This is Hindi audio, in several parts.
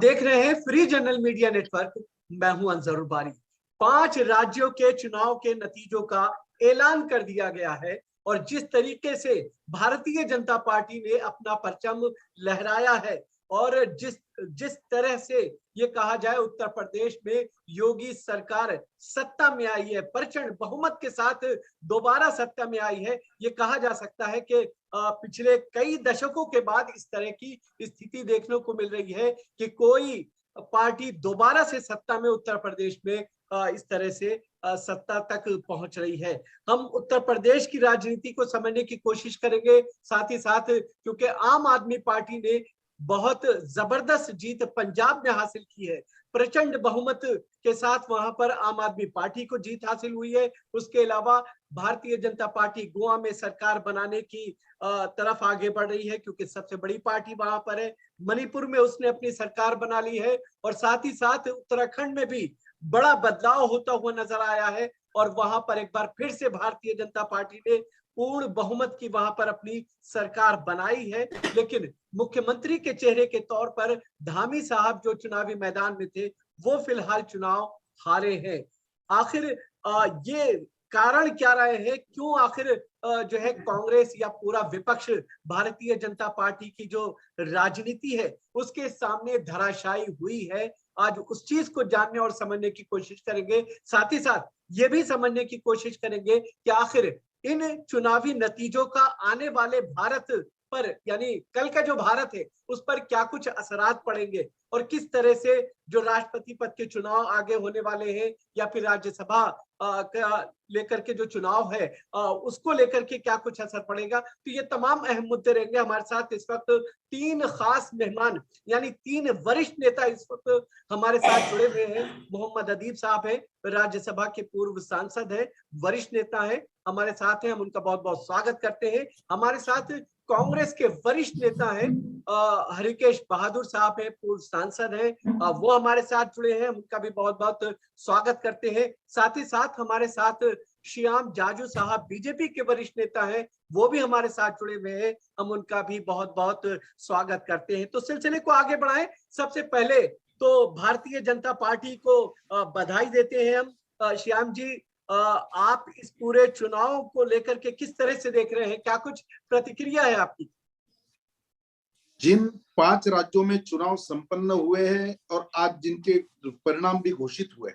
देख रहे हैं फ्री जनरल मीडिया नेटवर्क। मैं हूं अंजरुल बारी। 5 राज्यों के चुनाव के नतीजों का ऐलान कर दिया गया है और जिस तरीके से भारतीय जनता पार्टी ने अपना परचम लहराया है और जिस जिस तरह से ये कहा जाए उत्तर प्रदेश में योगी सरकार सत्ता में आई है, प्रचंड बहुमत के साथ दोबारा सत्ता में आई है। ये कहा जा सकता है कि पिछले कई दशकों के बाद इस तरह की स्थिति देखने को मिल रही है कि कोई पार्टी दोबारा से सत्ता में उत्तर प्रदेश में इस तरह से सत्ता तक पहुंच रही है। हम उत्तर प्रदेश की राजनीति को समझने की कोशिश करेंगे, साथ ही साथ क्योंकि आम आदमी पार्टी ने बहुत जबरदस्त जीत पंजाब में हासिल की है, प्रचंड बहुमत के साथ वहां पर आम आदमी पार्टी को जीत हासिल हुई है। उसके अलावा भारतीय जनता पार्टी गोवा में सरकार बनाने की तरफ आगे बढ़ रही है क्योंकि सबसे बड़ी पार्टी वहां पर है। मणिपुर में उसने अपनी सरकार बना ली है और साथ ही साथ उत्तराखंड में भी बड़ा बदलाव होता हुआ नजर आया है और वहां पर एक बार फिर से भारतीय जनता पार्टी ने पूर्ण बहुमत की वहां पर अपनी सरकार बनाई है। लेकिन मुख्यमंत्री के चेहरे के तौर पर धामी साहब जो चुनावी मैदान में थे वो फिलहाल चुनाव हारे हैं। आखिर ये कारण क्या रहे हैं, क्यों आखिर जो है कांग्रेस या पूरा विपक्ष भारतीय जनता पार्टी की जो राजनीति है उसके सामने धराशायी हुई है, आज उस चीज को जानने और समझने की कोशिश करेंगे। साथ ही साथ ये भी समझने की कोशिश करेंगे कि आखिर इन चुनावी नतीजों का आने वाले भारत पर, यानी कल का जो भारत है उस पर क्या कुछ असरात पड़ेंगे और किस तरह से जो राष्ट्रपति पद के चुनाव आगे होने वाले हैं या फिर राज्यसभा का लेकर के जो चुनाव है उसको लेकर के क्या कुछ असर पड़ेगा। तो ये तमाम अहम मुद्दे रहेंगे। हमारे साथ इस वक्त 3 खास मेहमान यानी 3 वरिष्ठ नेता इस वक्त हमारे साथ जुड़े हुए हैं। मोहम्मद अदीब साहब है, राज्यसभा के पूर्व सांसद है, वरिष्ठ नेता है, हमारे साथ हैं, हम उनका बहुत बहुत स्वागत करते हैं। हमारे साथ कांग्रेस के वरिष्ठ नेता हैं हरिकेश बहादुर साहब है, पूर्व सांसद है, वो हमारे साथ जुड़े हैं, उनका भी बहुत बहुत स्वागत करते हैं। साथ ही साथ हमारे साथ श्याम जाजू साहब बीजेपी के वरिष्ठ नेता हैं, वो भी हमारे साथ जुड़े हुए हैं, हम उनका भी बहुत बहुत स्वागत करते हैं। तो सिलसिले को आगे बढ़ाएं। सबसे पहले तो भारतीय जनता पार्टी को बधाई देते हैं हम। श्याम जी, आप इस पूरे चुनाव को लेकर के किस तरह से देख रहे हैं, क्या कुछ प्रतिक्रिया है आपकी? जिन 5 राज्यों में चुनाव संपन्न हुए हैं और आज जिनके परिणाम भी घोषित हुए,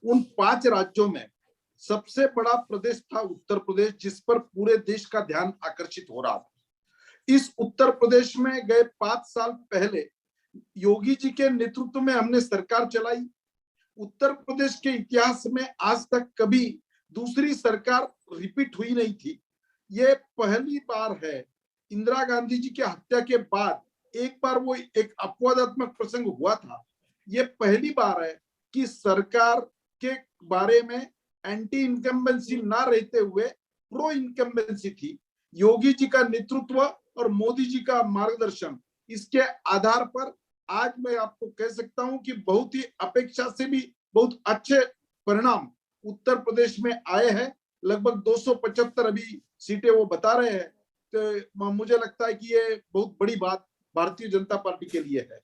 उन 5 राज्यों में सबसे बड़ा प्रदेश था उत्तर प्रदेश, जिस पर पूरे देश का ध्यान आकर्षित हो रहा था। इस उत्तर प्रदेश में गए 5 साल पहले योगी जी के नेतृत्व में हमने सरकार चलाई। उत्तर प्रदेश के इतिहास में आज तक कभी दूसरी सरकार रिपीट हुई नहीं थी। ये पहली बार है, इंदिरा गांधी जी की हत्या के बाद एक बार वो एक अपवादात्मक प्रसंग हुआ था, ये पहली बार है कि सरकार के बारे में एंटी इनकम्बेंसी ना रहते हुए प्रो इनकम्बेंसी थी। योगी जी का नेतृत्व और मोदी जी का मार्गदर्शन, इसके आधार पर आज मैं आपको कह सकता हूं कि बहुत ही अपेक्षा से भी बहुत अच्छे परिणाम उत्तर प्रदेश में आए हैं। लगभग 275 अभी सीटें वो बता रहे हैं, तो मुझे लगता है कि ये बहुत बड़ी बात भारतीय जनता पार्टी के लिए है।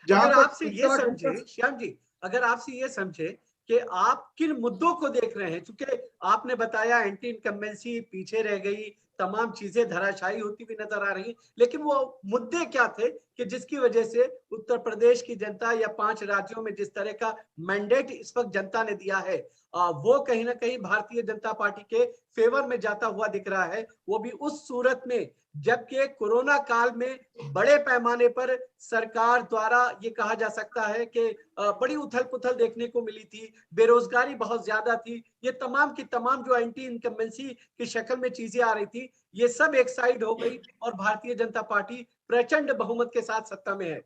अगर आपसे ये समझे श्याम जी, अगर आपसे ये समझे कि आप किन मुद्दों को देख रहे हैं, क्योंकि आपने बताया एंटी इनकम्बेंसी पीछे रह गई, तमाम चीजें धराशायी होती हुई नजर आ रही, लेकिन वो मुद्दे क्या थे कि जिसकी वजह से उत्तर प्रदेश की जनता या 5 राज्यों में जिस तरह का मैंडेट इस वक्त जनता ने दिया है वो कहीं ना कहीं भारतीय जनता पार्टी के फेवर में जाता हुआ दिख रहा है, वो भी उस सूरत में जबकि कोरोना काल में बड़े पैमाने पर सरकार द्वारा ये कहा जा सकता है कि बड़ी उथल पुथल देखने को मिली थी, बेरोजगारी बहुत ज्यादा थी, ये तमाम की तमाम जो एंटी इनकम्बेंसी की शक्ल में चीजें आ रही थी, ये सब एक साइड हो गई और भारतीय जनता पार्टी प्रचंड बहुमत के साथ सत्ता में है।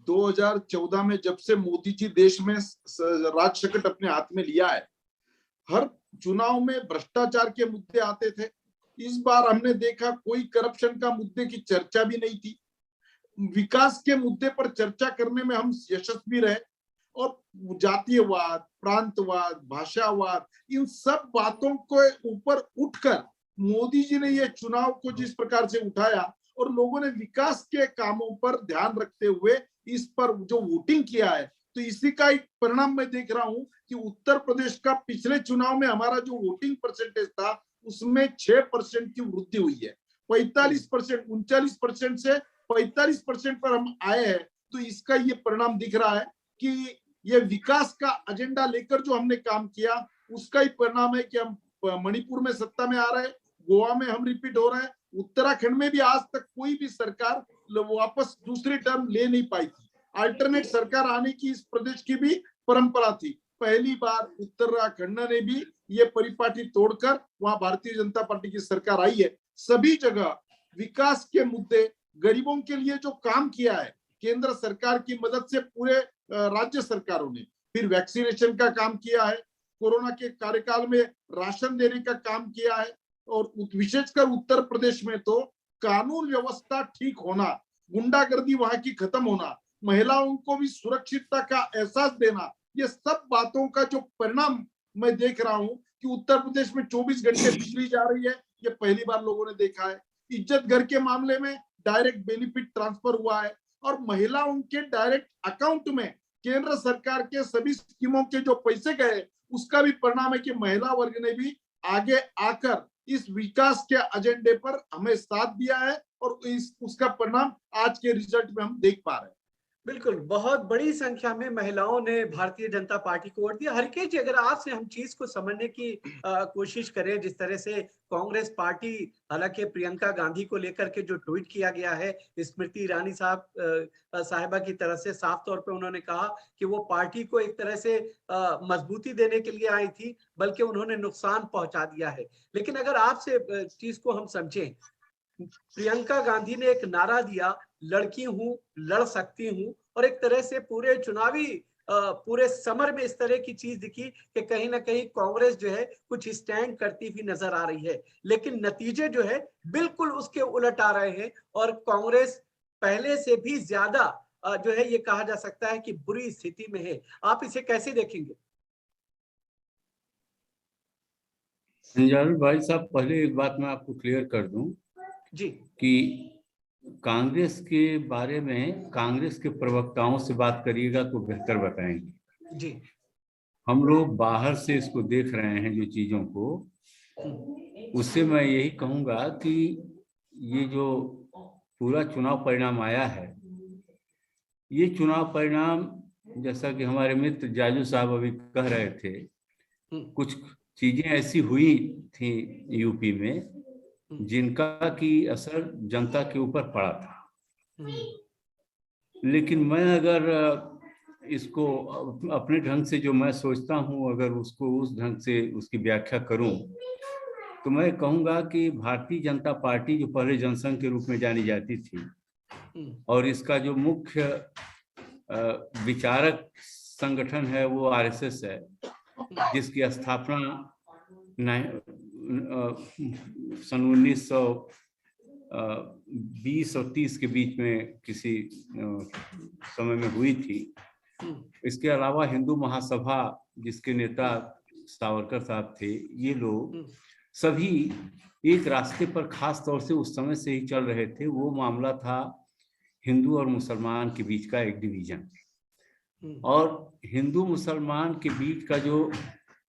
2014 में जब से मोदी जी देश में राज शकट अपने हाथ में लिया है, हर चुनाव में भ्रष्टाचार के मुद्दे आते थे। इस बार हमने देखा कोई करप्शन का मुद्दे की चर्चा भी नहीं थी। विकास के मुद्दे पर चर्चा करने में हम यशस्वी रहे और जातीयवाद, प्रांतवाद, भाषावाद, इन सब बातों को ऊपर उठकर मोदी जी ने ये चुनाव को जिस प्रकार से उठाया और लोगों ने विकास के कामों पर ध्यान रखते हुए इस पर जो वोटिंग किया है, तो इसी का एक परिणाम मैं देख रहा हूं कि उत्तर प्रदेश का पिछले चुनाव में हमारा जो वोटिंग परसेंटेज था उसमें 6% की वृद्धि हुई है। 45%, 39% से 45% पर हम आए हैं। तो इसका ये परिणाम दिख रहा है कि ये विकास का एजेंडा लेकर जो हमने काम किया उसका ही परिणाम है कि हम मणिपुर में सत्ता में आ रहे हैं, गोवा में हम रिपीट हो रहे हैं, उत्तराखंड में भी आज तक कोई भी सरकार वापस दूसरी टर्म ले नहीं पाई थी। अल्टरनेट सरकार आने की इस प्रदेश की भी परंपरा थी। पहली बार उत्तराखंड ने भी ये परिपाटी तोड़कर वहां भारतीय जनता पार्टी की सरकार आई है। सभी जगह विकास के मुद्दे, गरीबों के लिए जो काम किया है केंद्र सरकार की मदद से पूरे राज्य सरकारों ने, फिर वैक्सीनेशन का काम किया है, कोरोना के कार्यकाल में राशन देने का काम किया है, और विशेषकर उत्तर प्रदेश में तो कानून व्यवस्था ठीक होना, गुंडागर्दी वहां की खत्म होना, महिलाओं को भी सुरक्षितता का एहसास देना, ये सब बातों का जो परिणाम मैं देख रहा हूं कि उत्तर प्रदेश में 24 घंटे बिजली जा रही है, ये पहली बार लोगों ने देखा है। इज्जत घर के मामले में डायरेक्ट बेनिफिट ट्रांसफर हुआ है, और महिलाओं के डायरेक्ट अकाउंट में केंद्र सरकार के सभी स्कीमों के जो पैसे गए उसका भी परिणाम है कि महिला वर्ग ने भी आगे आकर इस विकास के एजेंडे पर हमें साथ दिया है, और उसका परिणाम आज के रिजल्ट में हम देख पा रहे हैं। बिल्कुल, बहुत बड़ी संख्या में महिलाओं ने भारतीय जनता पार्टी को वोट दिया। हरकेश जी, अगर आपसे हम चीज को समझने की कोशिश करें, जिस तरह से कांग्रेस पार्टी, हालांकि प्रियंका गांधी को लेकर के जो ट्वीट किया गया है, स्मृति ईरानी साहिबा की तरफ से साफ तौर पे उन्होंने कहा कि वो पार्टी को एक तरह से मजबूती देने के लिए आई थी, बल्कि उन्होंने नुकसान पहुंचा दिया है। लेकिन अगर आपसे चीज को हम समझें, प्रियंका गांधी ने एक नारा दिया, लड़की हूं, लड़ सकती हूं, और एक तरह से पूरे समर में इस तरह की चीज दिखी कि कहीं ना कहीं कांग्रेस जो है कुछ स्टैंड करती हुई नजर आ रही है। लेकिन नतीजे जो है बिल्कुल उसके उलट आ रहे हैं, और कांग्रेस पहले से भी ज्यादा जो है ये कहा जा सकता है कि बुरी स्थिति में है। आप इसे कैसे देखेंगे? संजानू भाई साहब, पहले एक बात मैं आपको क्लियर कर दूं जी कि कांग्रेस के बारे में कांग्रेस के प्रवक्ताओं से बात करिएगा तो बेहतर बताएंगे। जी, हम लोग बाहर से इसको देख रहे हैं जो चीजों को, उससे मैं यही कहूंगा कि ये जो पूरा चुनाव परिणाम आया है, ये चुनाव परिणाम जैसा कि हमारे मित्र जाजू साहब अभी कह रहे थे, कुछ चीजें ऐसी हुई थी यूपी में जिनका की असर जनता के ऊपर पड़ा था। लेकिन मैं अगर इसको अपने ढंग से जो मैं सोचता हूं, अगर उसको उस ढंग से उसकी व्याख्या करूं, तो मैं कहूंगा कि भारतीय जनता पार्टी जो पहले जनसंघ के रूप में जानी जाती थी, और इसका जो मुख्य विचारक संगठन है वो आरएसएस है, जिसकी स्थापना सन 1920 और 30 के बीच में किसी समय में हुई थी। इसके अलावा हिंदू महासभा, जिसके नेता सावरकर साहब थे, ये लोग सभी एक रास्ते पर खास तौर से उस समय से ही चल रहे थे। वो मामला था हिंदू और मुसलमान के बीच का एक डिवीजन, और हिंदू मुसलमान के बीच का जो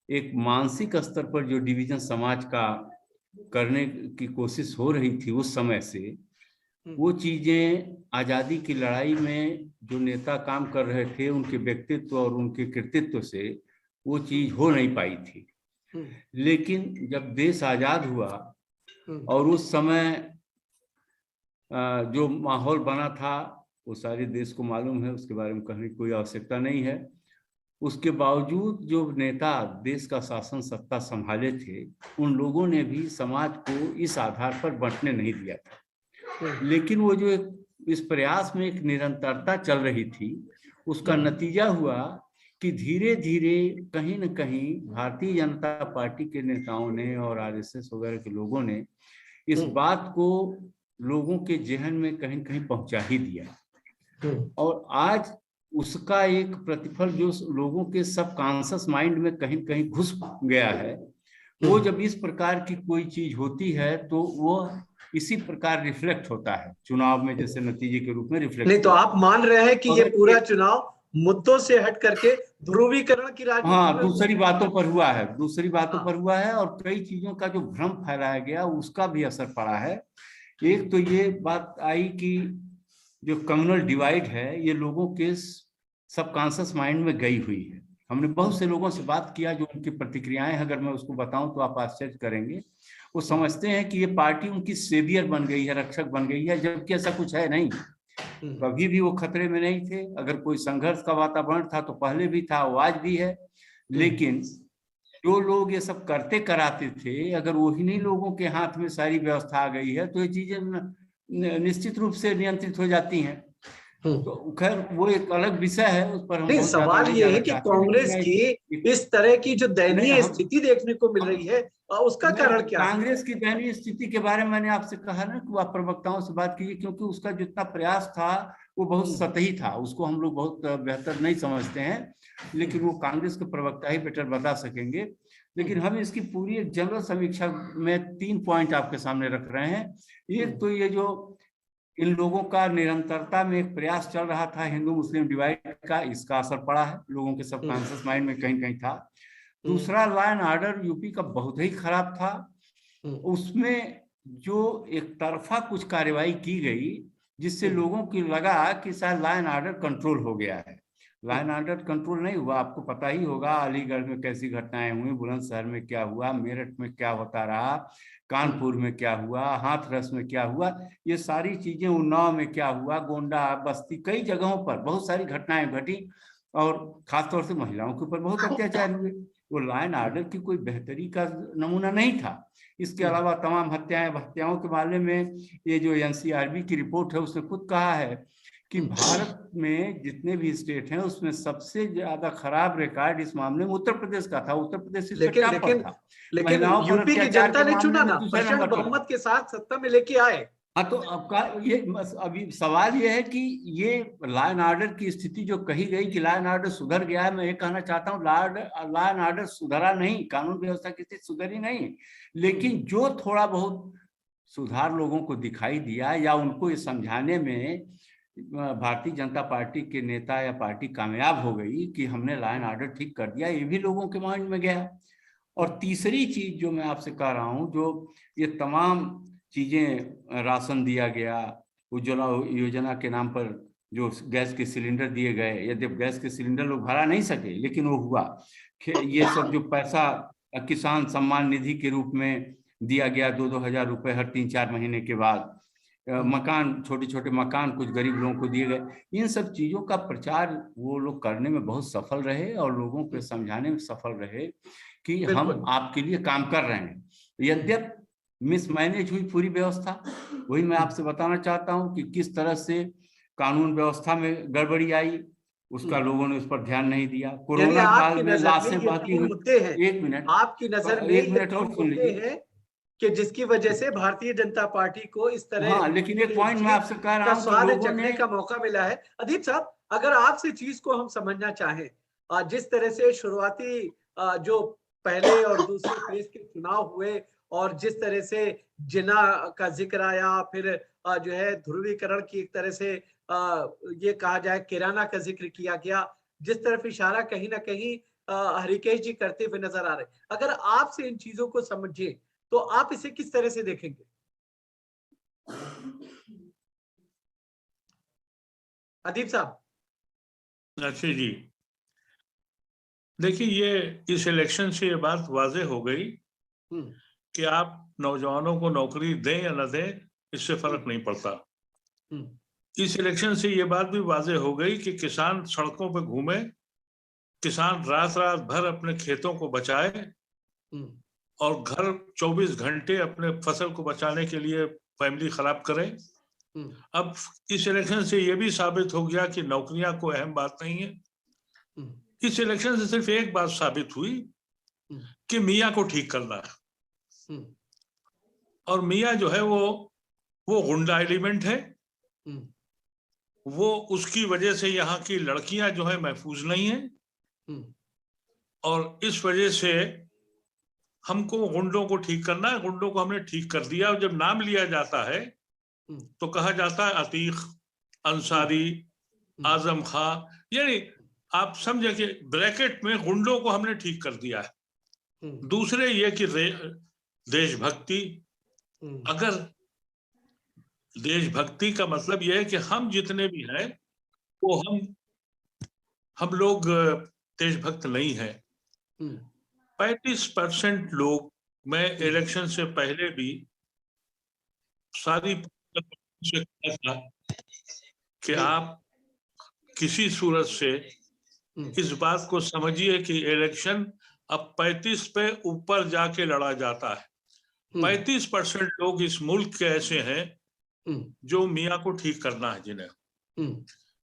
एक मानसिक स्तर पर जो डिवीजन समाज का करने की कोशिश हो रही थी उस समय से, वो चीजें आजादी की लड़ाई में जो नेता काम कर रहे थे उनके व्यक्तित्व और उनके कृतित्व से वो चीज हो नहीं पाई थी। लेकिन जब देश आजाद हुआ और उस समय जो माहौल बना था वो सारे देश को मालूम है, उसके बारे में कहने की कोई आवश्यकता नहीं है। उसके बावजूद जो नेता देश का शासन सत्ता संभाले थे, उन लोगों ने भी समाज को इस आधार पर बंटने नहीं दिया था। लेकिन वो जो इस प्रयास में एक निरंतरता चल रही थी, उसका नतीजा हुआ कि धीरे धीरे कहीं न कहीं भारतीय जनता पार्टी के नेताओं ने और आरएसएस वगैरह के लोगों ने इस बात को लोगों के जेहन में कहीं कहीं पहुंचा ही दिया, और आज उसका एक प्रतिफल जो लोगों के सबकॉन्शियस माइंड में कहीं घुस गया है। वो जब इस प्रकार की कोई चीज होती है तो वो इसी प्रकार रिफ्लेक्ट होता है चुनाव में, जैसे नतीजे के रूप में रिफ्लेक्ट। नहीं तो आप मान रहे हैं कि ये पूरा चुनाव मुद्दों से हट करके ध्रुवीकरण की राजनीति हाँ, दूसरी बातों पर हुआ है, दूसरी बातों पर हुआ है, और कई चीजों का जो भ्रम फैलाया गया उसका भी असर पड़ा है। एक तो ये बात आई कि जो कम्युनल डिवाइड है ये लोगों के सबकॉन्शियस माइंड में गई हुई है। हमने बहुत से लोगों से बात किया, जो उनकी प्रतिक्रियाएं अगर मैं उसको बताऊं तो आप आश्चर्य करेंगे। वो समझते हैं कि ये पार्टी उनकी सेवियर बन गई है, रक्षक बन गई है, जबकि ऐसा कुछ है नहीं। कभी भी वो खतरे में नहीं थे। अगर कोई संघर्ष का वातावरण था तो पहले भी था, वो आज भी है। लेकिन जो लोग ये सब करते कराते थे, अगर वही नहीं लोगों के हाथ में सारी व्यवस्था आ गई है तो ये चीजें निश्चित रूप से नियंत्रित हो जाती हैं। तो खैर वो एक अलग विषय है, उस पर हम नहीं, सवाल ये है कि कांग्रेस की इस तरह की जो दयनीय स्थिति देखने को मिल रही है उसका कारण क्या है? कांग्रेस की दयनीय स्थिति के बारे में मैंने आपसे कहा ना कि आप प्रवक्ताओं से बात कीजिए, क्योंकि उसका जितना प्रयास था वो बहुत सतही था, उसको हम लोग बहुत बेहतर नहीं समझते हैं, लेकिन वो कांग्रेस के प्रवक्ता ही बेटर बता सकेंगे। लेकिन हम इसकी पूरी एक जनरल समीक्षा में 3 पॉइंट आपके सामने रख रहे हैं। एक तो ये जो इन लोगों का निरंतरता में एक प्रयास चल रहा था हिंदू मुस्लिम डिवाइड का, इसका असर पड़ा है, लोगों के सबकॉन्शियस माइंड में कहीं कहीं था। दूसरा, लॉ एंड ऑर्डर यूपी का बहुत ही खराब था। उसमें जो एक तरफा कुछ कार्रवाई की गई जिससे लोगों की लगा कि शायद लॉ एंड ऑर्डर कंट्रोल हो गया है। लॉ एंड ऑर्डर कंट्रोल नहीं हुआ। आपको पता ही होगा अलीगढ़ में कैसी घटनाएं हुई, बुलंदशहर में क्या हुआ, मेरठ में क्या होता रहा, कानपुर में क्या हुआ, हाथरस में क्या हुआ, ये सारी चीजें, उन्नाव में क्या हुआ, गोंडा, बस्ती, कई जगहों पर बहुत सारी घटनाएं घटी और खासतौर से महिलाओं के ऊपर बहुत अत्याचार हुए। वो लॉ एंड ऑर्डर की कोई बेहतरी का नमूना नहीं था। इसके अलावा तमाम हत्याओं के मामले में ये जो एनसीआरबी की रिपोर्ट है उसने खुद कहा है कि भारत में जितने भी स्टेट हैं उसमें सबसे ज्यादा खराब रिकॉर्ड इस मामले में उत्तर प्रदेश का था। उत्तर प्रदेश लेकिन यूपी की जनता ने चुना ना, प्रचंड बहुमत के साथ सत्ता में लेके आए। हाँ, तो आपका ये अभी सवाल ये है कि ये लॉ एंड ऑर्डर की स्थिति जो कही गई कि लॉ एंड ऑर्डर सुधर गया है, मैं ये कहना चाहता हूँ लॉ एंड ऑर्डर सुधरा नहीं, कानून व्यवस्था की स्थिति सुधरी नहीं, लेकिन जो थोड़ा बहुत सुधार लोगों को दिखाई दिया या उनको ये समझाने में भारतीय जनता पार्टी के नेता या पार्टी कामयाब हो गई कि हमने लॉ एंड ऑर्डर ठीक कर दिया, ये भी लोगों के माइंड में गया। और तीसरी चीज जो मैं आपसे कह रहा हूँ, जो ये तमाम चीजें, राशन दिया गया, उज्ज्वला योजना के नाम पर जो गैस के सिलेंडर दिए गए, यदि गैस के सिलेंडर लोग भरा नहीं सके लेकिन वो हुआ, ये सब जो पैसा किसान सम्मान निधि के रूप में दिया गया 2-2 हजार रुपए हर 3-4 महीने के बाद, मकान, छोटे छोटे मकान कुछ गरीब लोगों को दिए गए, इन सब चीजों का प्रचार वो लोग करने में बहुत सफल रहे और लोगों को समझाने में सफल रहे कि हम आपके लिए काम कर रहे हैं। यद्यप मिसमैनेज हुई पूरी व्यवस्था, वही मैं आपसे बताना चाहता हूं कि किस तरह से कानून व्यवस्था में गड़बड़ी आई, उसका लोगों ने उस पर ध्यान नहीं दिया। कोरोना काल में लाशें बहती हुई, एक मिनट, आपकी नजर में एक मिनट और सुन लीजिए, कि जिसकी वजह से भारतीय जनता पार्टी को इस तरह, हाँ, लेकिन एक पॉइंट मैं आपसे कह रहा हूं, स्वाद चखने का मौका मिला है। अदीप साहब, अगर आपसे चीज को हम समझना चाहें, जिस तरह से शुरुआती जो पहले और दूसरे फेज के चुनाव हुए और जिस तरह से जिना का जिक्र आया, फिर जो है ध्रुवीकरण की एक तरह से ये कहा जाए किराना का जिक्र किया गया, जिस तरफ इशारा कहीं ना कहीं हरिकेश जी करते हुए नजर आ रहे, अगर आपसे इन चीजों को समझे तो आप इसे किस तरह से देखेंगे? अदीप साहब। अच्छा जी, देखिए, ये इस इलेक्शन से ये बात वाजे हो गई कि आप नौजवानों को नौकरी दें या न दें, इससे फर्क नहीं पड़ता। इस इलेक्शन से ये बात भी वाजे हो गई कि किसान सड़कों पर घूमे, किसान रात रात भर अपने खेतों को बचाए और घर 24 घंटे अपने फसल को बचाने के लिए फैमिली खराब करे। अब इस इलेक्शन से ये भी साबित हो गया कि नौकरियां कोई अहम बात नहीं है। इस इलेक्शन से सिर्फ एक बात साबित हुई कि मियाँ को ठीक करना है, और मियाँ जो है वो गुंडा एलिमेंट है, वो उसकी वजह से यहाँ की लड़कियां जो है महफूज नहीं है, और इस वजह से हमको गुंडों को ठीक करना है, गुंडों को हमने ठीक कर दिया। और जब नाम लिया जाता है तो कहा जाता है अतीक, अंसारी, आजम खां, यानी आप समझे कि ब्रैकेट में गुंडों को हमने ठीक कर दिया है। दूसरे ये कि देशभक्ति, अगर देशभक्ति का मतलब यह है कि हम जितने भी हैं वो हम लोग देशभक्त नहीं है। 35% लोग, मैं इलेक्शन से पहले भी सारी से कहा था कि आप किसी सूरत से इस बात को समझिए कि इलेक्शन अब 35 पे ऊपर जाके लड़ा जाता है। 35% लोग इस मुल्क के ऐसे हैं जो मियाँ को ठीक करना है जिन्हें।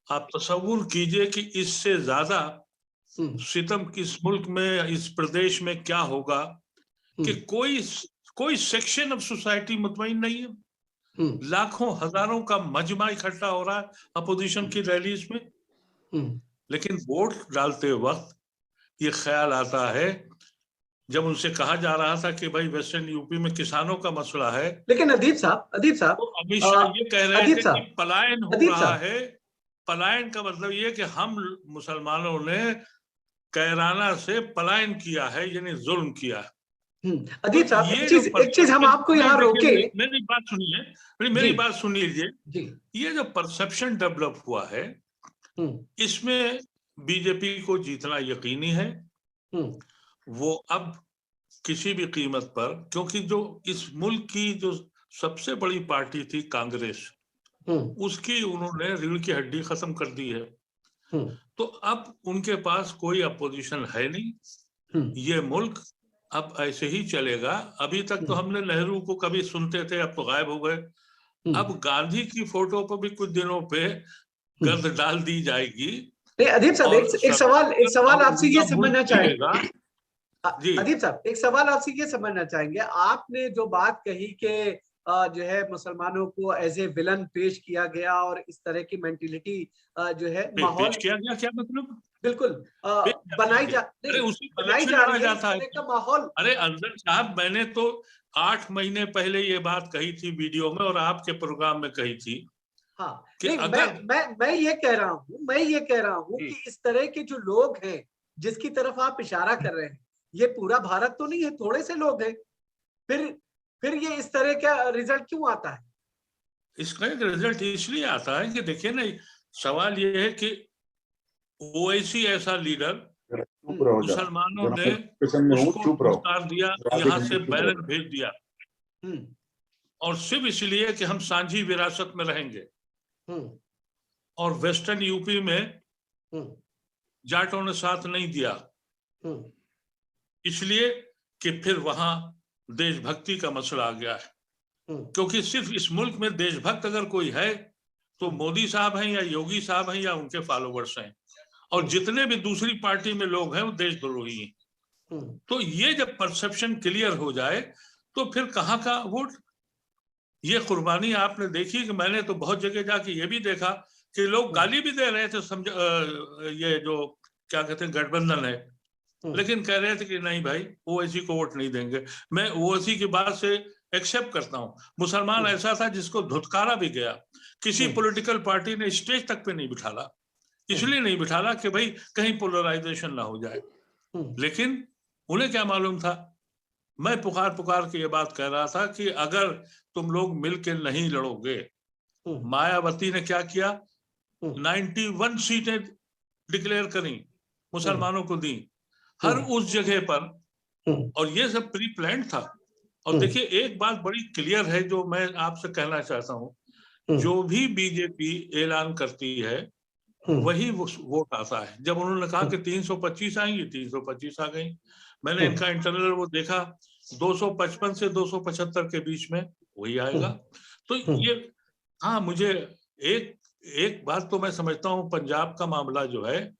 आप तसव्वुर कीजिए कि इससे ज्यादा सितम इस मुल्क में, इस प्रदेश में क्या होगा कि कोई सेक्शन ऑफ सोसाइटी मुतमईन नहीं है। लाखों हजारों का मजमा इकट्ठा हो रहा है अपोजिशन की रैलीज में, लेकिन वोट डालते वक्त ये ख्याल आता है, जब उनसे कहा जा रहा था कि भाई वेस्टर्न यूपी में किसानों का मसला है, लेकिन अदीब साहब तो अमित शाह ये कह रहे थे कि पलायन हो रहा है। पलायन का मतलब ये कि हम मुसलमानों ने कैराना से पलायन किया है, यानी जुल्म किया है। अदीब साहब, एक चीज हम आपको यहाँ रोके। मेरी बात सुन लीजिए। ये जो परसेप्शन डेवलप हुआ है, इसमें बीजेपी को जीतना यकीनी है। वो अब किसी भी कीमत पर, क्योंकि जो इस मुल्क की जो सबसे बड़ी पार्टी थी कांग्रेस, उसकी उन्होंने रीढ़ की हड्डी खत्म कर दी है। तो अब उनके पास कोई अपोजिशन है नहीं। ये मुल्क अब ऐसे ही चलेगा। अभी तक तो हमने नेहरू को कभी सुनते थे, अब तो गायब हो गए। अब गांधी की फोटो पर भी कुछ दिनों पे गर्द डाल दी जाएगी। अदीब साहब, एक सवाल आपसे ये समझना चाहेंगे। अदीब साहब, एक सवाल आपसे ये समझना चाहेंगे। आपने जो बात कही कि जो है मुसलमानों को एज ए विलन पेश किया गया और इस तरह की मेंटेलिटी जो है माहौल पेश किया गया, क्या मतलब? बिल्कुल बनाई जा रही है का माहौल। अरे अंजर साहब, मैंने तो 8 महीने पहले ये बात कही थी वीडियो में और आपके प्रोग्राम में कही थी। हाँ, नहीं, मैं ये कह रहा हूँ कि इस तरह के जो लोग हैं जिसकी तरफ आप इशारा कर रहे हैं, ये पूरा भारत तो नहीं है, थोड़े से लोग हैं। फिर ये इस तरह का रिजल्ट क्यों आता है? इसका एक रिजल्ट इसलिए आता है कि देखिए ना, सवाल ये है कि ओवैसी ऐसा लीडर मुसलमानों ने उसको उतार दिया, यहाँ से बैरक भेज दिया, और सिर्फ इसलिए कि हम सांझी विरासत में रहेंगे। और वेस्टर्न यूपी में जाटों ने साथ नहीं दिया, इसलिए कि फिर वहां देशभक्ति का मसला आ गया है। क्योंकि सिर्फ इस मुल्क में देशभक्त अगर कोई है तो मोदी साहब हैं या योगी साहब हैं या उनके फॉलोवर्स हैं, और जितने भी दूसरी पार्टी में लोग हैं वो देशद्रोही हैं। तो ये जब परसेप्शन क्लियर हो जाए तो फिर कहाँ का वोट। ये कुर्बानी आपने देखी कि मैंने तो बहुत जगह जाके ये भी देखा कि लोग गाली भी दे रहे थे, समझ ये जो क्या कहते हैं गठबंधन है, लेकिन कह रहे थे कि नहीं भाई ओवैसी को वोट नहीं देंगे। मैं ओवैसी की बात से एक्सेप्ट करता हूँ। मुसलमान ऐसा था जिसको धुतकारा भी गया, किसी पॉलिटिकल पार्टी ने स्टेज तक पे नहीं बिठाला, इसलिए नहीं बिठाला कि भाई कहीं पोलराइजेशन ना हो जाए। लेकिन उन्हें क्या मालूम था, मैं पुकार के ये बात कह रहा था कि अगर तुम लोग मिलकर नहीं लड़ोगे। मायावती ने क्या किया, 91 सीटें डिक्लेयर करी, मुसलमानों को दी हर उस जगह पर, और ये सब प्री प्लान था। और देखिए एक बात बड़ी क्लियर है जो मैं आपसे कहना चाहता हूँ, जो भी बीजेपी ऐलान करती है वही वोट आता है। जब उन्होंने कहा कि 325 आएंगी, 325 आ गई। मैंने इनका इंटरनल वो देखा, 255 से 275 के बीच में वही आएगा। तो ये, हाँ, मुझे एक बात तो मैं समझता हूँ, पंजाब का मामला जो है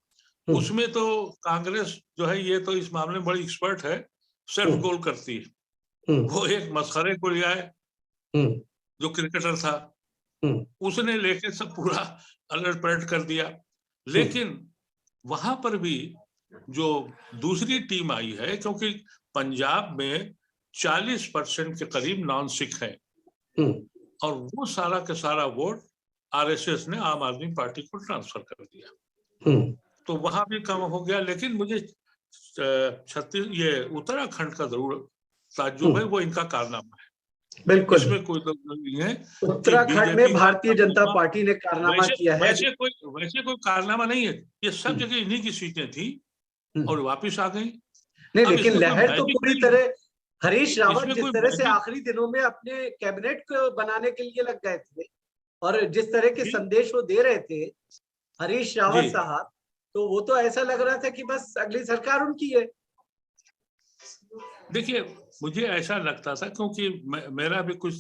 उसमें तो कांग्रेस जो है ये तो इस मामले में बड़ी एक्सपर्ट है, सेल्फ गोल करती है। वो एक मस्खरे को लिया है, जो क्रिकेटर था, उसने लेके सब पूरा अलर्ट पलट कर दिया। लेकिन वहां पर भी जो दूसरी टीम आई है, क्योंकि पंजाब में 40% के करीब नॉन सिख हैं और वो सारा का सारा वोट आरएसएस ने आम आदमी पार्टी को ट्रांसफर कर दिया, तो वहां भी कम हो गया। लेकिन मुझे ये उत्तराखंड का जरूर ताज्जुब है, वो इनका कारनामा है। बिल्कुल, इसमें कोई नहीं है। उत्तराखंड में भारतीय जनता पार्टी ने कारनामा किया है। वैसे कोई कारनामा नहीं है, ये सब जगह इन्हीं की सीटें थी और वापिस आ गई। नहीं, लेकिन लहर तो पूरी तरह हरीश रावत जिस तरह से आखिरी दिनों में अपने कैबिनेट को बनाने के लिए लग गए थे और जिस तरह के संदेश वो दे रहे थे हरीश रावत साहब, तो वो तो ऐसा लग रहा था कि बस अगली सरकार उनकी है। देखिए, मुझे ऐसा लगता था, क्योंकि मेरा भी कुछ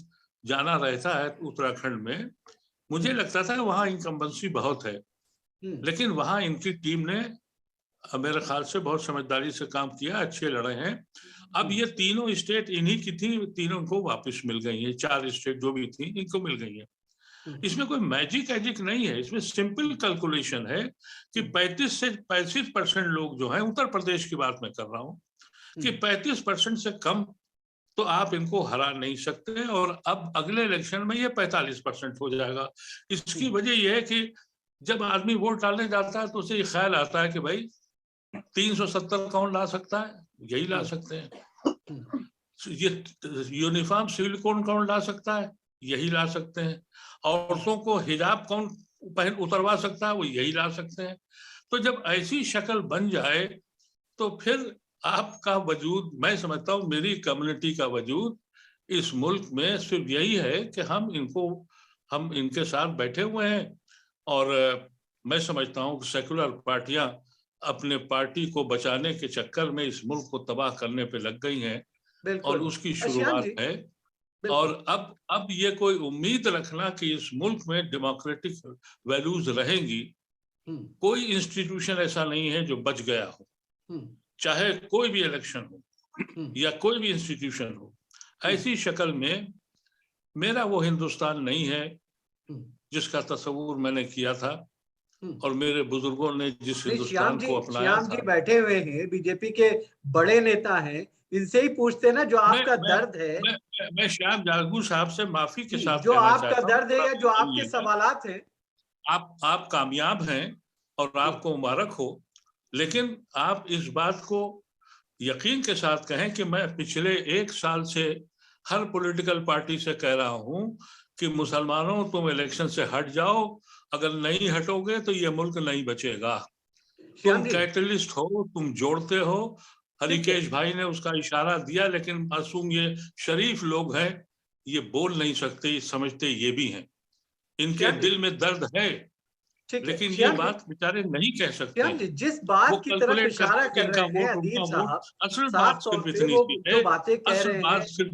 जाना रहता है उत्तराखंड में, मुझे लगता था वहां इनकम्बेंसी बहुत है, लेकिन वहां इनकी टीम ने मेरे ख्याल से बहुत समझदारी से काम किया, अच्छे लड़े हैं। अब ये तीनों स्टेट इन्हीं की थी, तीनों को वापस मिल गई है। 4 स्टेट जो भी थी इनको मिल गई है। इसमें कोई मैजिक एजिक नहीं है, इसमें सिंपल कैलकुलेशन है कि 35 से 35% लोग जो हैं, उत्तर प्रदेश की बात मैं कर रहा हूँ, कि 35% से कम तो आप इनको हरा नहीं सकते, और अब अगले इलेक्शन में ये 45% हो जाएगा। इसकी वजह यह है कि जब आदमी वोट डालने जाता है तो उसे ये ख्याल आता है कि भाई 370 कौन ला सकता है, यही ला सकते हैं। ये यूनिफॉर्म सिविल कोड कौन ला सकता है, यही ला सकते हैं। औरतों को हिजाब कौन उतरवा सकता है, वो यही ला सकते हैं। तो जब ऐसी शक्ल बन जाए तो फिर आपका वजूद, मैं समझता हूँ मेरी कम्युनिटी का वजूद इस मुल्क में सिर्फ यही है कि हम इनके साथ बैठे हुए हैं, और मैं समझता हूँ कि सेकुलर पार्टियां अपने पार्टी को बचाने के चक्कर में इस मुल्क को तबाह करने पे लग गई हैं, और उसकी शुरुआत है। और अब ये कोई उम्मीद रखना कि इस मुल्क में डेमोक्रेटिक वैल्यूज रहेंगी, कोई इंस्टीट्यूशन ऐसा नहीं है जो बच गया हो, चाहे कोई भी इलेक्शन हो या कोई भी इंस्टीट्यूशन हो। ऐसी शक्ल में मेरा वो हिंदुस्तान नहीं है जिसका तस्वुर मैंने किया था और मेरे बुजुर्गों ने जिस हिंदुस्तान को अपनाया था। जी बैठे हुए हैं, बीजेपी के बड़े नेता हैं, इनसे ही पूछते ना जो आपका दर्द है। मैं श्याम जागू साहब से माफी के साथ जो आपका दर्द है या जो आपके सवालात हैं, आप कामयाब हैं और आपको मुबारक हो, लेकिन आप इस बात को यकीन के साथ कहें कि मैं पिछले 1 साल से हर पॉलिटिकल पार्टी से कह रहा हूं कि मुसलमानों तुम इलेक्शन से हट जाओ, अगर नहीं हटोगे तो ये मुल्क नहीं बचेगा। तुम कैटलिस्ट हो, तुम जोड़ते हो। हरिकेश भाई ने उसका इशारा दिया, लेकिन मासूम ये शरीफ लोग हैं, ये बोल नहीं सकते, समझते ये भी हैं, इनके दिल में दर्द है, लेकिन ये बात बेचारे नहीं कह सकते। जिस बात की तरफ इशारा कर रहे हैं अदीब साहब, असल बात सिर्फ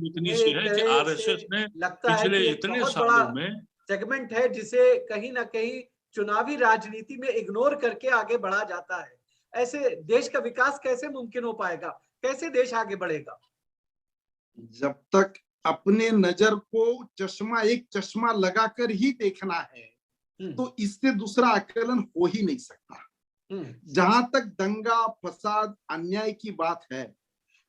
इतनी सी है कि आरएसएस ने पिछले इतने सालों में सेगमेंट है जिसे कहीं ना कहीं चुनावी राजनीति में इग्नोर करके आगे बढ़ा जाता है। ऐसे देश का विकास कैसे मुमकिन हो पाएगा, कैसे देश आगे बढ़ेगा? जब तक अपने नजर को एक चश्मा लगाकर ही देखना है तो इससे दूसरा आकलन हो ही नहीं सकता। जहां तक दंगा फसाद अन्याय की बात है,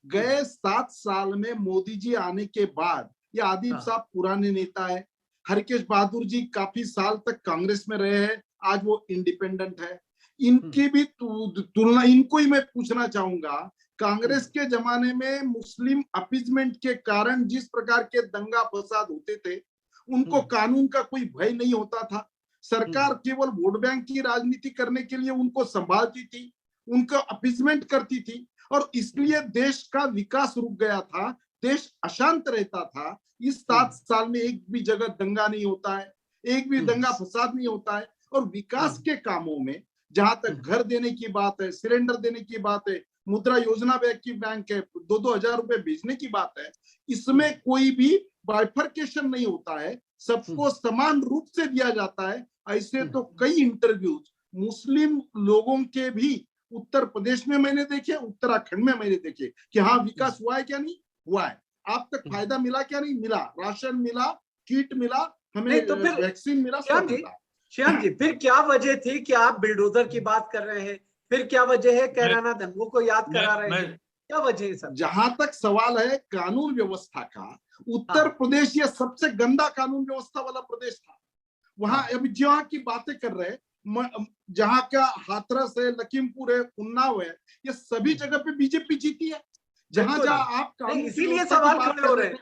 गए 7 साल में मोदी जी आने के बाद, ये आदिब साहब पुराने नेता है, हरकेश बहादुर जी काफी साल तक कांग्रेस में रहे हैं, आज वो इंडिपेंडेंट है, इनकी भी तुलना, इनको ही मैं पूछना चाहूंगा, कांग्रेस के जमाने में मुस्लिम अपीजमेंट के कारण जिस प्रकार के दंगा फसाद होते थे, उनको कानून का कोई भय नहीं होता था। सरकार केवल वोट बैंक की राजनीति करने के लिए उनको संभालती थी, उनको अपीजमेंट करती थी, और इसलिए देश का विकास रुक गया था, देश अशांत रहता था। इस 7 साल में एक भी जगह दंगा नहीं होता है, एक भी दंगा फसाद नहीं होता है, और विकास के कामों में जहां तक घर देने की बात है, सिलेंडर देने की बात है, मुद्रा योजना की बैंक है, 2-2 हजार रुपए भेजने की बात है, इसमें कोई भी बाइफर्केशन नहीं होता है, सबको समान रूप से दिया जाता है। ऐसे तो कई इंटरव्यूज मुस्लिम लोगों के भी उत्तर प्रदेश में मैंने देखे, उत्तराखंड में मैंने देखे कि हाँ विकास हुआ है क्या नहीं हुआ है, आप तक फायदा मिला क्या नहीं मिला, राशन मिला, किट मिला, हमें तो फिर वैक्सीन मिला, सब मिला। श्याम जी, फिर क्या वजह थी कि आप बिल्डोजर की बात कर रहे हैं, फिर क्या वजह है? कैराना दंगों को याद करा रहे हैं, क्या वजह है सर? जहां तक सवाल है कानून व्यवस्था का, उत्तर प्रदेश ये सबसे गंदा कानून व्यवस्था वाला प्रदेश था। वहां अभी जहां की बातें कर रहे, जहां का हाथरस है, लखीमपुर है, उन्नाव है, ये सभी जगह पे बीजेपी जीती है। जहां जहां आप कानून, इसीलिए सवाल खड़े हो रहे हैं।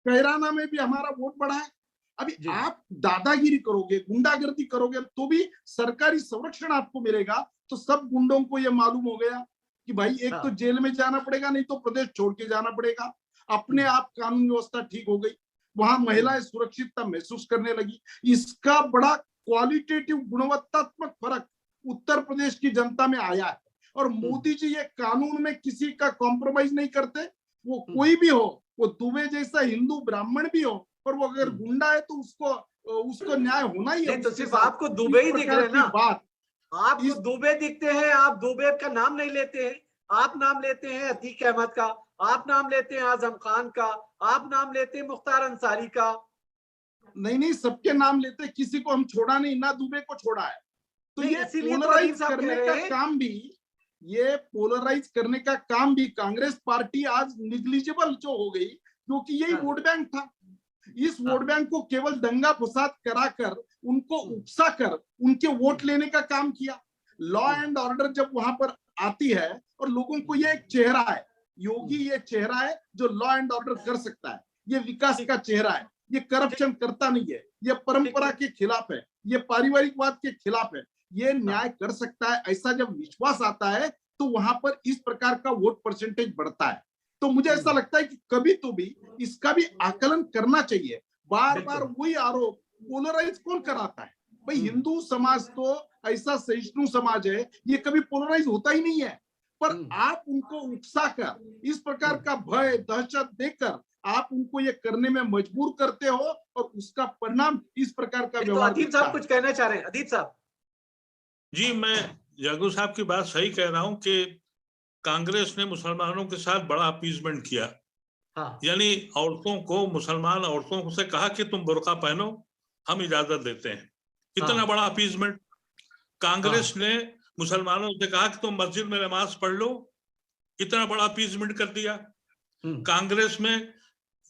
कैराना में भी हमारा वोट बढ़ा है। अभी आप दादागिरी करोगे, गुंडागर्दी करोगे, तो भी सरकारी संरक्षण आपको मिलेगा। तो सब गुंडों को ये मालूम हो गया कि भाई एक तो जेल में जाना पड़ेगा, नहीं तो प्रदेश छोड़ के जाना पड़ेगा। अपने आप कानून व्यवस्था ठीक हो गई, वहां महिलाएं सुरक्षितता महसूस करने लगी। इसका बड़ा क्वालिटेटिव, गुणवत्तात्मक फर्क उत्तर प्रदेश की जनता में आया है। और मोदी जी ये कानून में किसी का कॉम्प्रोमाइज नहीं करते। वो कोई भी हो, वो दुबे जैसा हिंदू ब्राह्मण भी हो, पर वो अगर गुंडा है तो उसको न्याय होना ही है। तो सिर्फ आपको दुबे ही दिख रहे हैं ना? बात आपको दुबे दिखते हैं, आप दुबे का नाम नहीं लेते हैं। आप नाम लेते हैं अतीक अहमद का, आप नाम लेते हैं आजम खान का, आप नाम लेते हैं मुख्तार अंसारी का। नहीं, सबके नाम लेते, किसी को हम छोड़ा नहीं, ना दुबे को छोड़ा है। तो ये पोलराइज करने का काम भी, ये पोलराइज करने का काम भी कांग्रेस पार्टी आज निग्लिजिबल जो हो गई, क्योंकि यही वोट बैंक था। इस वोट बैंक को केवल दंगा फसाद कराकर, उनको उकसाकर उनके वोट लेने का काम किया। लॉ एंड ऑर्डर जब वहां पर आती है और लोगों को ये एक चेहरा है, योगी ये चेहरा है जो लॉ एंड ऑर्डर कर सकता है, ये विकास का चेहरा है, ये करप्शन करता नहीं है, ये परंपरा के खिलाफ है, ये पारिवारिकवाद के खिलाफ है, ये न्याय कर सकता है। ऐसा जब विश्वास आता है तो वहां पर इस प्रकार का वोट परसेंटेज बढ़ता है। तो मुझे ऐसा लगता है कि कभी तो भी इसका भी आकलन करना चाहिए। बार बार वही आरोप, पोलराइज कौन कराता है भाई? हिंदू समाज तो ऐसा सहिष्णु समाज है, ये कभी पोलराइज होता ही नहीं है। पर आप उनको उकसाकर, इस प्रकार का भय दहशत देकर आप उनको ये करने में मजबूर करते हो, और उसका परिणाम इस प्रकार का व्यवहार। अदीब साहब कुछ कहना चाह रहे हैं? अदीब साहब जी, मैं जागू साहब की बात सही कह रहा हूं कि कांग्रेस ने मुसलमानों के साथ बड़ा अपीजमेंट किया। यानी औरतों को, मुसलमान औरतों से कहा कि तुम बुर्का पहनो, हम इजाजत देते हैं। इतना बड़ा अपीजमेंट। कांग्रेस ने मुसलमानों से कहा कि तुम मस्जिद में नमाज पढ़ लो, इतना बड़ा अपीजमेंट कर दिया। कांग्रेस में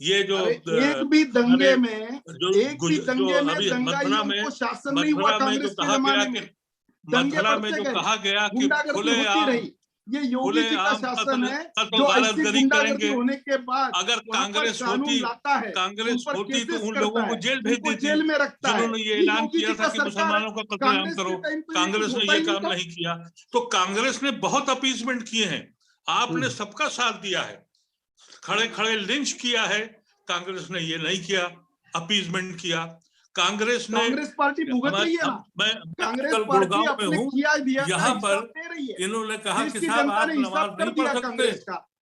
ये जो एक भी दंगे में दंगाइयों को शासन नहीं हुआ कांग्रेस के जमाने में। मथुरा में जो कहा गया कि खुले ये योगी जी का शासन है जो ऐसी गुंडागर्दी होने के बाद अगर कांग्रेस होती तो उन लोगों को जेल भेज देती, जेल में रखता है। जिन्होंने ये ऐलान किया था कि मुसलमानों का कत्लेआम करो। कांग्रेस ने ये काम नहीं किया। तो कांग्रेस ने बहुत अपीजमेंट किए हैं। आपने सबका साथ दिया है, खड़े खड़े लिंच किया है। कांग्रेस ने ये नहीं किया, अपीजमेंट किया। कांग्रेस पार्टी भुगत रही है ना। मैं कांग्रेस गुड़गांव में हूँ, यहाँ पर इन्होंने कहा कि साहब आप नमाज नहीं पढ़ सकते,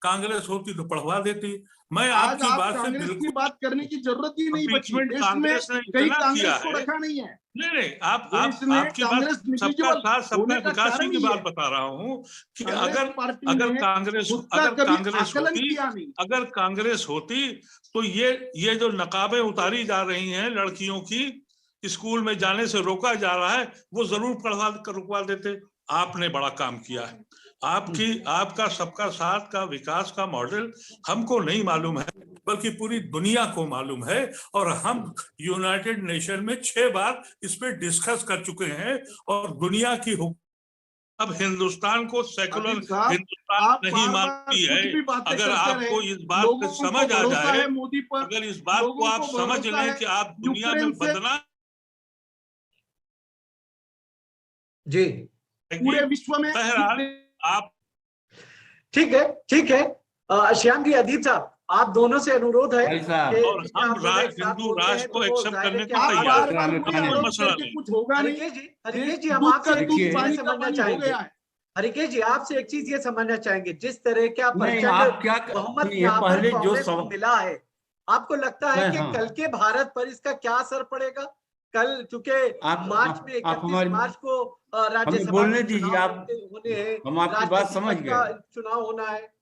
कांग्रेस होती तो पढ़वा देती। मैं आपकी बात से बिल्कुल बात करने की जरूरत ही नहीं बची। कांग्रेस ने इतना किया है। रखा नहीं है। नहीं, आपकी बात सबका साथ सबका विकास की बात बता रहा हूँ कि अगर कांग्रेस होती तो ये जो नकाबें उतारी जा रही हैं लड़कियों की, स्कूल में जाने से रोका जा रहा है, वो जरूर रुकवा देते। आपने बड़ा काम किया है। आपका सबका साथ का विकास का मॉडल हमको नहीं मालूम है, बल्कि पूरी दुनिया को मालूम है। और हम यूनाइटेड नेशन में 6 बार इस पे डिस्कस कर चुके हैं। और दुनिया की अब हिंदुस्तान को सेकुलर हिंदुस्तान नहीं मानती है। अगर आपको इस बात को समझ आ जाए, अगर इस बात को आप समझ लें कि आप दुनिया में बदनाम जी पूरे विश्व में आप ठीक है। श्याम जी, अदीब साहब, आप दोनों से अनुरोध है कि हम हिंदू राष्ट्र को एक्सेप्ट करने को तैयार हैं। कुछ होगा नहीं। हरिकेश जी, हम आपसे एक चीज समझना चाहेंगे। हरिकेश जी, आपसे एक चीज ये समझना चाहेंगे, जिस तरह का बहुमत यहाँ पर कांग्रेस को मिला है, आपको लगता है कि कल के भारत पर इसका क्या असर पड़ेगा? कल चूंकि मार्च में 31 मार्च को राज्यसभा बोलने दीजिए, आप हम आपकी बात समझ गए। चुनाव होना है।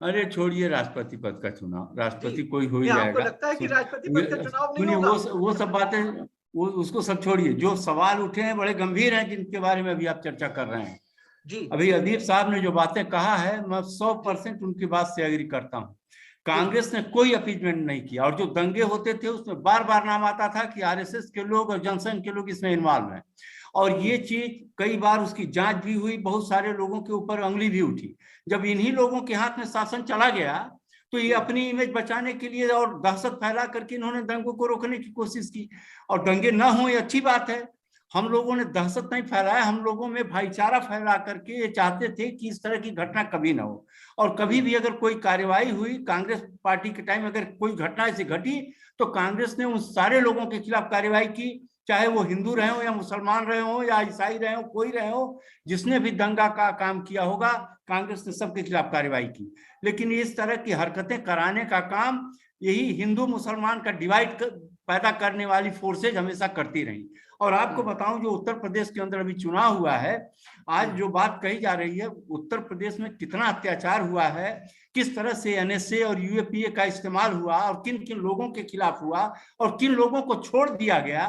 अरे छोड़िए राष्ट्रपति पद का चुनाव, राष्ट्रपति कोई हो ही जाएगा। लगता है कि राष्ट्रपति पद का चुनाव नहीं होगा? वो सब बातें उसको सब छोड़िए। जो सवाल उठे हैं बड़े गंभीर हैं, जिनके बारे में अभी आप चर्चा कर रहे हैं। जी। अभी अदीप साहब ने जो बातें कहा है, मैं 100% उनकी बात से एग्री करता हूँ। कांग्रेस ने कोई अपीजमेंट नहीं किया, और जो दंगे होते थे उसमें बार बार नाम आता था कि आरएसएस के लोग और जनसंघ के लोग इसमें इन्वॉल्व हैं, और ये चीज कई बार उसकी जांच भी हुई, बहुत सारे लोगों के ऊपर उंगली भी उठी। जब इन्हीं लोगों के हाथ में शासन चला गया तो ये अपनी इमेज बचाने के लिए और दहशत फैला करके इन्होंने दंगों को रोकने की कोशिश की, और दंगे ना हो ये अच्छी बात है। हम लोगों ने दहशत नहीं फैलाया, हम लोगों में भाईचारा फैला करके ये चाहते थे कि इस तरह की घटना कभी ना हो। और कभी भी अगर कोई कार्यवाही हुई कांग्रेस पार्टी के टाइम, अगर कोई घटना ऐसी घटी तो कांग्रेस ने उन सारे लोगों के खिलाफ कार्यवाही की, चाहे वो हिंदू रहे हो या मुसलमान रहे हो या ईसाई रहे हो, कोई रहे हो, जिसने भी दंगा का काम किया होगा कांग्रेस ने सबके खिलाफ कार्यवाही की। लेकिन इस तरह की हरकतें कराने का काम यही हिंदू मुसलमान का डिवाइड पैदा करने वाली फोर्सेज हमेशा करती रही। और आपको बताऊं, जो उत्तर प्रदेश के अंदर अभी चुनाव हुआ है, आज जो बात कही जा रही है, उत्तर प्रदेश में कितना अत्याचार हुआ है, किस तरह से एनएसए और यूएपीए का इस्तेमाल हुआ और किन किन लोगों के खिलाफ हुआ और किन लोगों को छोड़ दिया गया,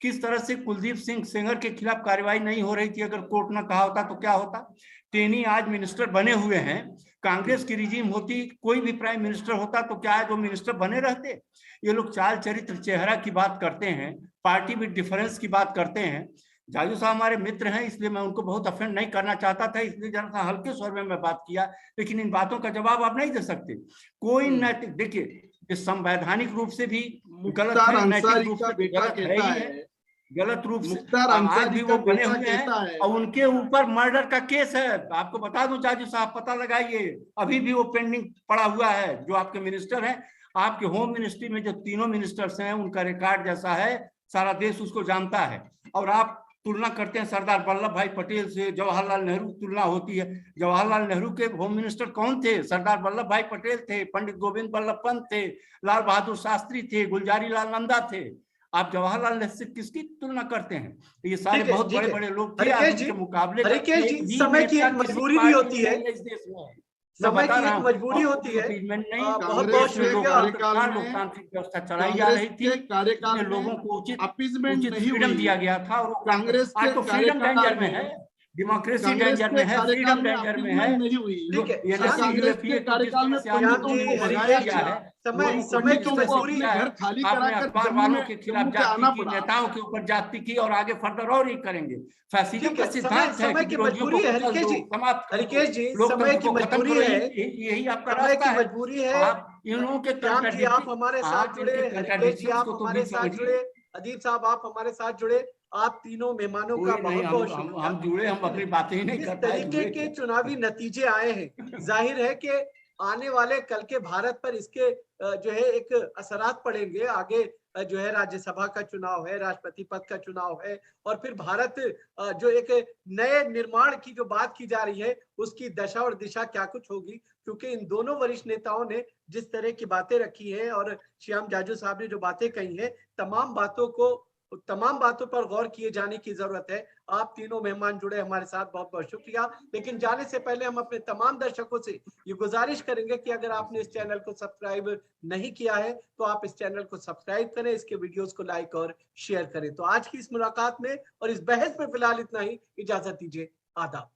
किस तरह से कुलदीप सिंह सेंगर के खिलाफ कार्रवाई नहीं हो रही थी, अगर कोर्ट ने कहा होता तो क्या होता। टेनी आज मिनिस्टर बने हुए हैं, कांग्रेस की रिजीम होती, कोई भी प्राइम मिनिस्टर होता तो क्या है, जो मिनिस्टर बने रहते। ये लोग चाल चरित्र चेहरा की बात करते हैं, पार्टी विद डिफरेंस की बात करते हैं। जाजू साहब हमारे मित्र हैं, इसलिए मैं उनको बहुत ऑफेंड नहीं करना चाहता था, इसलिए जरा सा हल्के स्वर में मैं बात किया, लेकिन इन बातों का जवाब आप नहीं दे सकते। कोई नैतिक, देखिए संवैधानिक रूप से भी गलत है, नैतिक रूप से गलत है, गलत रूप से आज भी वो बने हुए हैं, और उनके ऊपर मर्डर का केस है। आपको बता दूं जाजू साहब, पता लगाइए, अभी भी वो पेंडिंग पड़ा हुआ है। जो आपके मिनिस्टर हैं, आपके होम मिनिस्ट्री में जो तीनों मिनिस्टर्स हैं, उनका रिकॉर्ड जैसा है, सारा देश उसको जानता है। और आप तुलना करते हैं सरदार वल्लभ भाई पटेल से, जवाहरलाल नेहरू तुलना होती है। जवाहरलाल नेहरू के होम मिनिस्टर कौन थे? सरदार वल्लभ भाई पटेल थे, पंडित गोविंद बल्लभ पंत थे, लाल बहादुर शास्त्री थे, गुलजारी लाल नंदा थे। आप जवाहरलाल नेहरू से किसकी तुलना करते हैं? ये सारे बहुत बड़े बड़े लोग थे, उनके मुकाबले समय की एक मजबूरी भी होती है, इस देश में समय की एक मजबूरी होती है। बहुत बहुत लोकतांत्रिक व्यवस्था चलाई जा रही थी, लोगों को उचित फ्रीडम दिया गया था, और कांग्रेस आज तो फ्रीडम डेंजर में है, डेमोक्रेसी डेंजर में है, फ्रीडम डेंजर में है। समय की मजबूरी है, आपने अखबार वालों के खिलाफ जाति की, नेताओं के ऊपर जाति की, और आगे फर्दर और ही करेंगे। फैसिज्म का सिद्धांत है कि मजबूरी है हरिकेश जी, समय की मजबूरी है, यही आपका रास्ता है, मजबूरी है। आप इन लोगों के आप हमारे साथ जुड़े, हरिकेश जी आप हमारे साथ जुड़े, अदीप साहब आप हमारे साथ जुड़े, आप तीनों मेहमानों का बहुत बहुत शुक्रिया। हम जुड़े, हम अपनी बातें ही नहीं कर पाए। इस तरीके के चुनावी नतीजे आए हैं, जाहिर है कि आने वाले कल के भारत पर इसके जो है एक असरात पड़ेंगे। आगे जो है राज्यसभा का चुनाव है, राष्ट्रपति पद का चुनाव है, और फिर भारत जो एक नए निर्माण की जो बात की जा रही है, उसकी दशा और दिशा क्या कुछ होगी। क्योंकि इन दोनों वरिष्ठ नेताओं ने जिस तरह की बातें रखी है और श्याम जाजू साहब ने जो बातें कही है, तमाम बातों पर गौर किए जाने की जरूरत है। आप तीनों मेहमान जुड़े हमारे साथ, बहुत बहुत शुक्रिया। लेकिन जाने से पहले हम अपने तमाम दर्शकों से ये गुजारिश करेंगे कि अगर आपने इस चैनल को सब्सक्राइब नहीं किया है तो आप इस चैनल को सब्सक्राइब करें, इसके वीडियोस को लाइक और शेयर करें। तो आज की इस मुलाकात में और इस बहस में फिलहाल इतना ही, इजाजत दीजिए, आदाब।